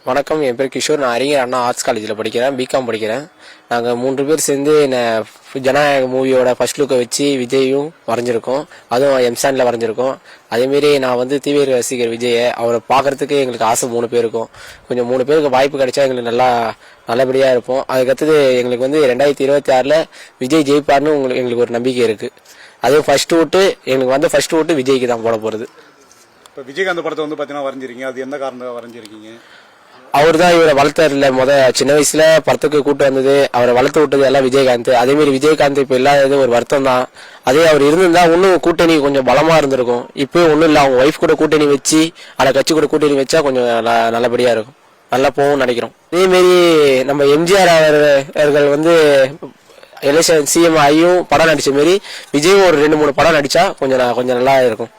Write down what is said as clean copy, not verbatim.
வணக்கம், என் பேர் கிஷோர். நான் அறிஞர் அண்ணா ஆர்ட்ஸ் காலேஜில் படிக்கிறேன், பிகாம் படிக்கிறேன். நாங்கள் 3 பேர் சேர்ந்து ஜனநாயக மூவியோட ஃபர்ஸ்ட் லுக்கை வச்சு விஜயும் வரைஞ்சிருக்கோம். அதுவும் எம்சானில் வரைஞ்சிருக்கோம். அதேமாரி நான் தீவிர ரசிகர் விஜயை. அவரை பார்க்கறதுக்கு எங்களுக்கு ஆசை 3 பேருக்கும். கொஞ்சம் 3 பேருக்கு வாய்ப்பு கிடைச்சா எங்களுக்கு நல்லபடியாக இருப்போம். அதுக்கடுத்தது எங்களுக்கு 2026 விஜய் ஜெயிப்பார்னு எங்களுக்கு ஒரு நம்பிக்கை இருக்குது. அதுவும் ஃபர்ஸ்ட் ஓட்டு எங்களுக்கு ஃபர்ஸ்ட் ஓட்டு விஜய்க்கு தான் போட போகிறது. இப்போ விஜயகாந்த் படத்தை பார்த்தீங்கன்னா வரைஞ்சிருக்கீங்க, அது எந்த காரணத்தை வரைஞ்சிருக்கீங்க? அவர் தான் இவரை வளர்த்தாருல. சின்ன வயசுல படத்துக்கு கூட்டு வந்தது, அவரை வளர்த்து விட்டது எல்லாம் விஜயகாந்த். அதே மாதிரி விஜயகாந்த் இப்ப இல்லாதது ஒரு வருத்தம் தான். அதே அவர் இருந்திருந்தா இன்னும் கூட்டணி கொஞ்சம் பலமா இருந்திருக்கும். இப்போ ஒன்றும் இல்லை, அவங்க ஒய்ஃப் கூட கூட்டணி வச்சு அந்த கட்சி கூட கூட்டணி வச்சா கொஞ்சம் நல்லபடியா இருக்கும், நல்லா போகும்னு நினைக்கிறோம். அதே மாதிரி நம்ம எம்ஜிஆர் அவர்கள் எலெக்ஷன் சிஎம் ஐயும் படம் நடிச்ச மாரி விஜயும் ஒரு 2-3 படம் நடிச்சா கொஞ்சம் நல்லா இருக்கும்.